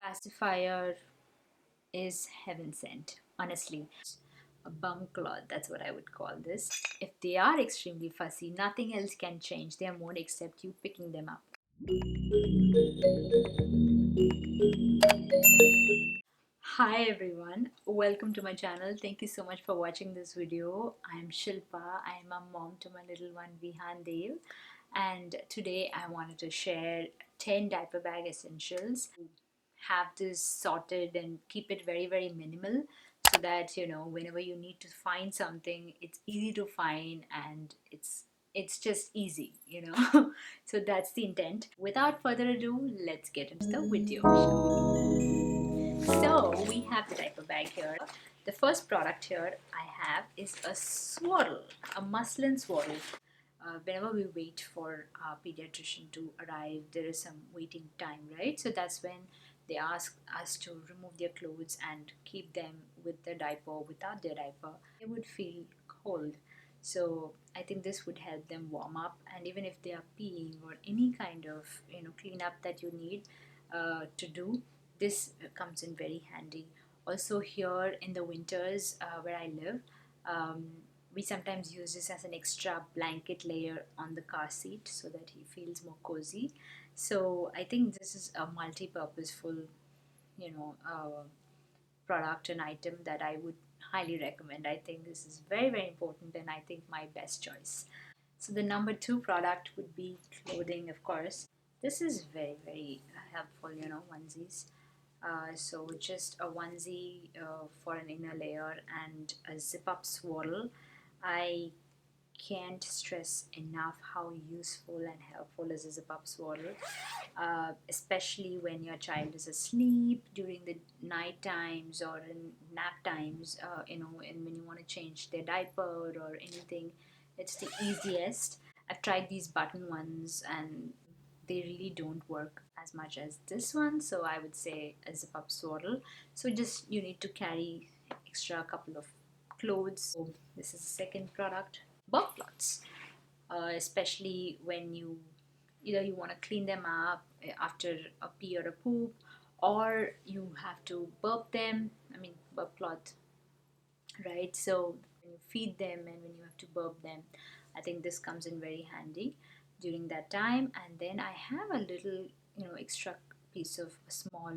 Pacifier is heaven sent, honestly. A bum cloth, that's what I would call this. If they are extremely fussy, nothing else can change their mood except you picking them up. Hi everyone, welcome to my channel. Thank you so much for watching this video. I'm Shilpa. I'm a mom to my little one Vihan Dev, and today I wanted to share 10 diaper bag essentials. Have this sorted and keep it very minimal so that whenever you need to find something, it's easy to find and it's just easy. So that's the intent. Without further ado, let's get into the video, shall we? So we have the diaper bag here. The first product here I have is a swaddle, a muslin swaddle. Whenever we wait for our pediatrician to arrive, there is some waiting time, right? So that's when they ask us to remove their clothes and keep them with the diaper or without their diaper. They would feel cold. So I think this would help them warm up, and even if they are peeing or any kind of cleanup that you need to do, this comes in very handy. Also here in the winters where I live, um, we sometimes use this as an extra blanket layer on the car seat so that he feels more cozy. So I think this is a multi-purposeful, product and item that I would highly recommend. I think this is very important, and I think my best choice. So the number two product would be clothing, of course. This is very helpful, onesies. So just a onesie for an inner layer and a zip up swaddle. I can't stress enough how useful and helpful is a zip up swaddle, especially when your child is asleep during the night times or in nap times, and when you want to change their diaper or anything. It's the easiest. I've tried these button ones and they really don't work as much as this one, so I would say a zip up swaddle. So just you need to carry extra couple of clothes. So this is the second product. Bulk cloths, especially when you either you want to clean them up after a pee or a poop, or you have to burp them. I mean, burp cloth, right? So when you feed them and when you have to burp them, I think this comes in very handy during that time. And then I have a little extra piece of a small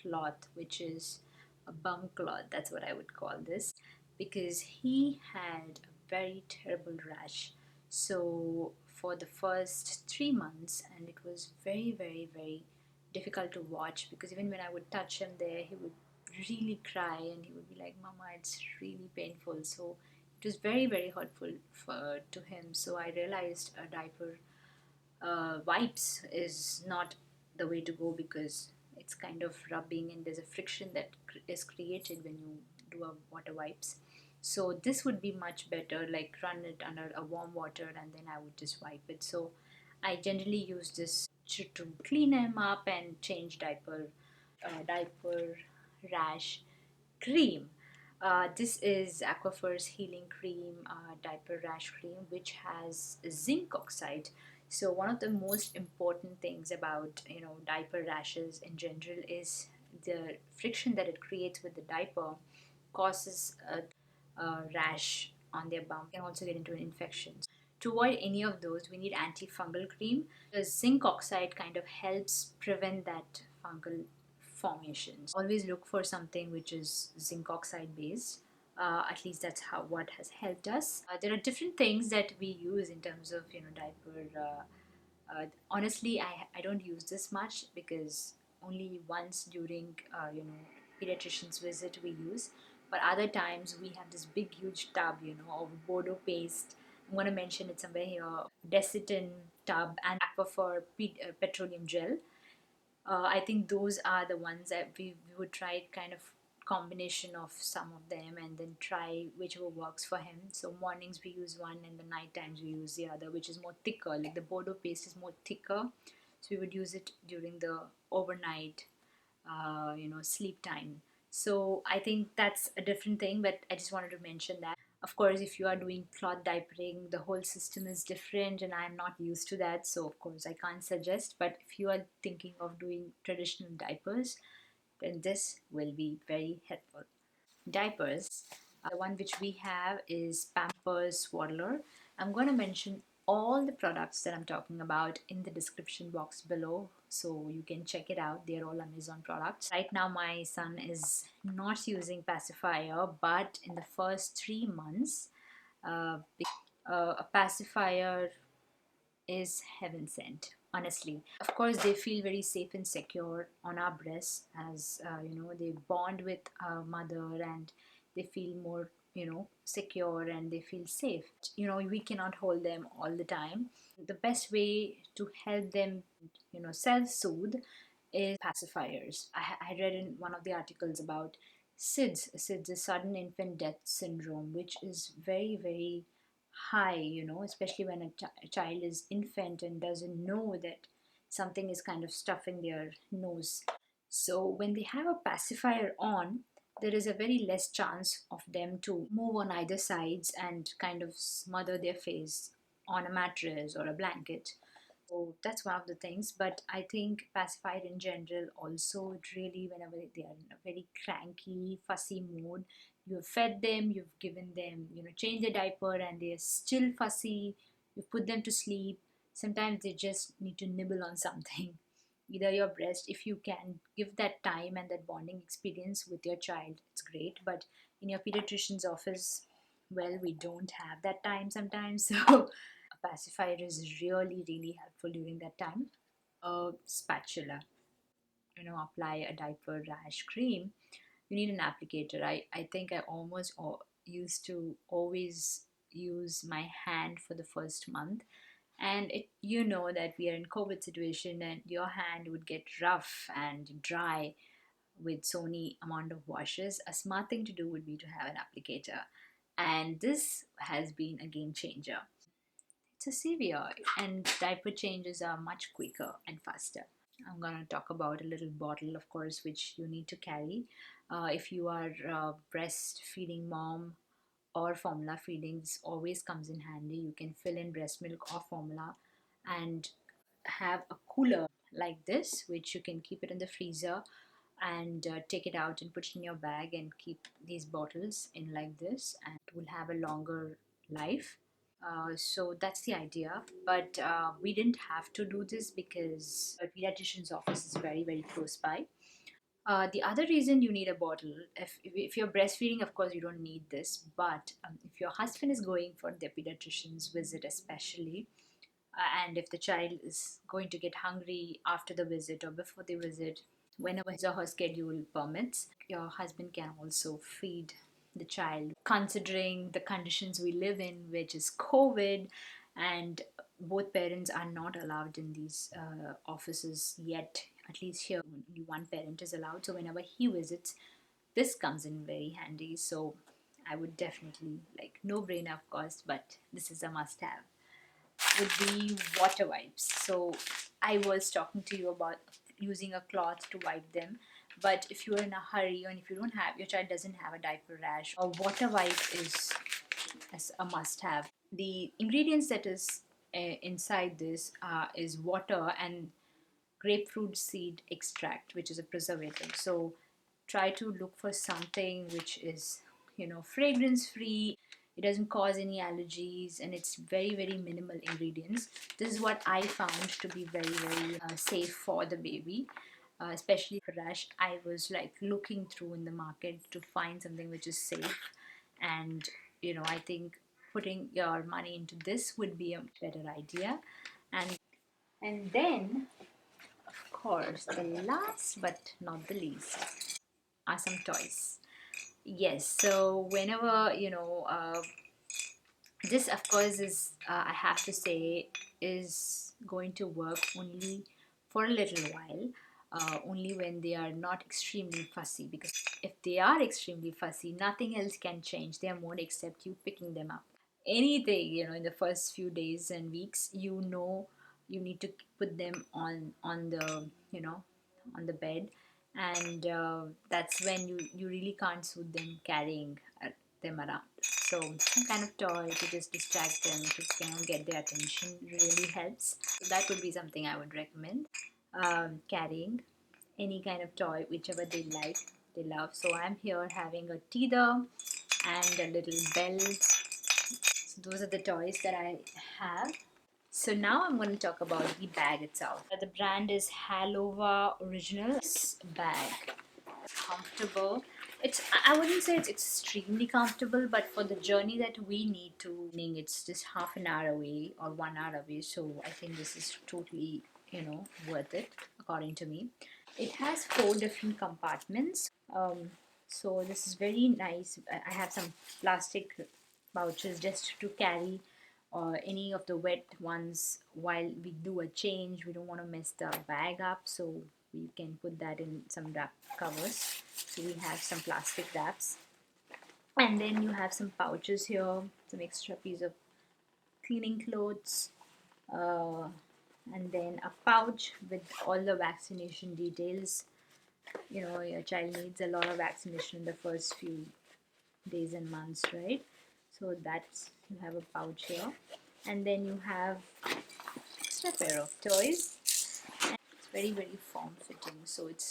cloth, which is a bum cloth, that's what I would call this, because he had a very terrible rash. So for the first 3 months, and it was very difficult to watch, because even when I would touch him there, he would really cry and he would be like, Mama, it's really painful. So it was very hurtful to him. So I realized a diaper wipes is not the way to go, because it's kind of rubbing and there's a friction that is created when you do a water wipes. So this would be much better, like run it under a warm water and then I would just wipe it. So I generally use this to clean him up and change diaper rash cream. This is Aquaphor's Healing Cream, Diaper Rash Cream, which has zinc oxide. So one of the most important things about diaper rashes in general is the friction that it creates with the diaper causes a rash on their bum. Can also get into an infection. To avoid any of those, we need antifungal cream. The zinc oxide kind of helps prevent that fungal formations. Always look for something which is zinc oxide based. At least that's how what has helped us. There are different things that we use in terms of diaper. Honestly, I don't use this much, because only once during pediatrician's visit we use. But other times we have this big huge tub of Bordeaux paste. I'm going to mention it somewhere here. Desitin tub and Aquaphor petroleum gel. I think those are the ones that we would try kind of combination of some of them and then try whichever works for him. So mornings we use one and the night times we use the other, which is more thicker. Like the Bordeaux paste is more thicker, so we would use it during the overnight sleep time. So I think that's a different thing, but I just wanted to mention that. Of course, if you are doing cloth diapering, the whole system is different and I'm not used to that, so of course I can't suggest. But if you are thinking of doing traditional diapers, and this will be very helpful. Diapers. The one which we have is Pampers Swaddler. I'm going to mention all the products that I'm talking about in the description box below so you can check it out. They're all Amazon products. Right now, my son is not using pacifier, but in the first 3 months, a pacifier is heaven sent, honestly. Of course, they feel very safe and secure on our breasts, as they bond with our mother, and they feel more secure, and they feel safe. We cannot hold them all the time. The best way to help them self-soothe is pacifiers. I read in one of the articles about SIDS is sudden infant death syndrome, which is very, very high, especially when a child is infant and doesn't know that something is kind of stuffing their nose. So when they have a pacifier on, there is a very less chance of them to move on either sides and kind of smother their face on a mattress or a blanket. So that's one of the things. But I think pacifier in general also really, whenever they are in a very cranky, fussy mood, you've fed them, you've given them, change the diaper, and they're still fussy. You've put them to sleep. Sometimes they just need to nibble on something. Either your breast, if you can give that time and that bonding experience with your child, it's great. But in your pediatrician's office, well, we don't have that time sometimes. So a pacifier is really, really helpful during that time. A spatula, apply a diaper rash cream. You need an applicator. I think I almost used to always use my hand for the first month, and that we are in COVID situation and your hand would get rough and dry with so many amount of washes. A smart thing to do would be to have an applicator, and this has been a game changer. It's a severe, and diaper changes are much quicker and faster. I'm going to talk about a little bottle, of course, which you need to carry. If you are breastfeeding mom or formula feeding, this always comes in handy. You can fill in breast milk or formula and have a cooler like this, which you can keep it in the freezer and take it out and put it in your bag and keep these bottles in like this, and it will have a longer life. So that's the idea. But we didn't have to do this because a pediatrician's office is very, very close by. The other reason you need a bottle, if you're breastfeeding, of course, you don't need this. But if your husband is going for the pediatrician's visit, especially, and if the child is going to get hungry after the visit or before the visit, whenever his or her schedule permits, your husband can also feed the child. Considering the conditions we live in, which is COVID, and both parents are not allowed in these offices yet, at least here, only one parent is allowed. So whenever he visits, this comes in very handy. So I would definitely, like, no brainer, of course, but this is a must have, would be water wipes. So I was talking to you about using a cloth to wipe them, but if you're in a hurry and if you don't have, your child doesn't have a diaper rash, a water wipe is a must have. The ingredients that is inside this is water and grapefruit seed extract, which is a preservative. So try to look for something which is, fragrance free. It doesn't cause any allergies, and it's very, very minimal ingredients. This is what I found to be very, very safe for the baby, especially for rash. I was like looking through in the market to find something which is safe, and I think putting your money into this would be a better idea. And then, of course, the last but not the least are some toys. Yes, so whenever, this of course is, I have to say, is going to work only for a little while, only when they are not extremely fussy. Because if they are extremely fussy, nothing else can change their mood except you picking them up. Anything, in the first few days and weeks, you need to put them on the, on the bed, and that's when you really can't soothe them carrying them around. So some kind of toy to just distract them, to get their attention, really helps. So that would be something I would recommend, carrying. any kind of toy, whichever they like, they love. So I'm here having a teether and a little bell. So those are the toys that I have. So now I'm going to talk about the bag itself. The brand is Halova Original. This bag, comfortable. I wouldn't say it's extremely comfortable, but for the journey that we need to, it's just half an hour away or 1 hour away. So I think this is totally, worth it according to me. It has 4 different compartments. So this is very nice. I have some plastic pouches just to carry any of the wet ones while we do a change. We don't want to mess the bag up, so we can put that in some wrap covers. So we have some plastic wraps, and then you have some pouches here, some extra piece of cleaning clothes, uh, and then a pouch with all the vaccination details. Your child needs a lot of vaccination in the first few days and months, right? So that's, you have a pouch here, and then you have extra pair of toys, and it's very form fitting, so it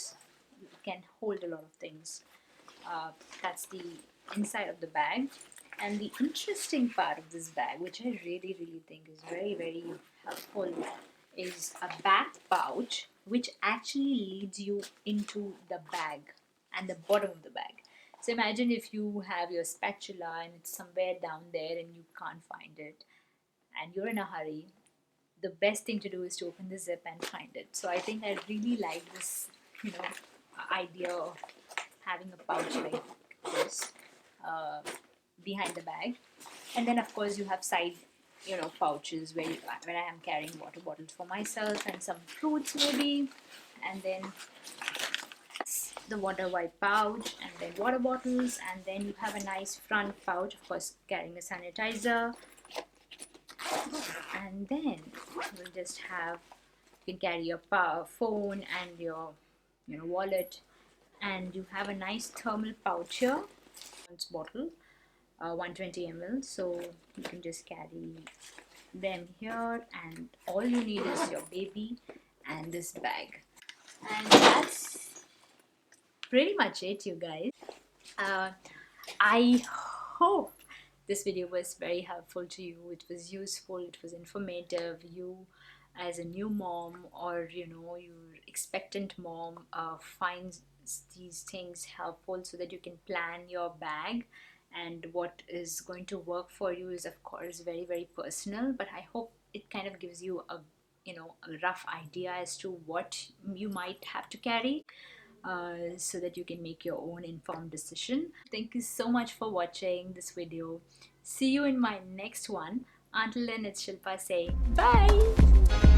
can hold a lot of things. That's the inside of the bag. And the interesting part of this bag, which I really think is very helpful, is a back pouch which actually leads you into the bag and the bottom of the bag. So imagine if you have your spatula and it's somewhere down there and you can't find it and you're in a hurry, the best thing to do is to open the zip and find it. So I think I really like this, idea of having a pouch like this uh, behind the bag. And then of course you have side, pouches where I am carrying water bottles for myself and some fruits maybe, and then the water wipe pouch and then water bottles, and then you have a nice front pouch, of course carrying the sanitizer, and then we'll just have, you can carry your phone and your wallet, and you have a nice thermal pouch here, bottle, 120 ml, so you can just carry them here, and all you need is your baby and this bag, and that's pretty much it, you guys. I hope this video was very helpful to you. It was useful, it was informative. You as a new mom, or your expectant mom, finds these things helpful so that you can plan your bag, and what is going to work for you is of course very personal, but I hope it kind of gives you a rough idea as to what you might have to carry, so that you can make your own informed decision. Thank you so much for watching this video. See you in my next one. Until then, it's Shilpa saying bye.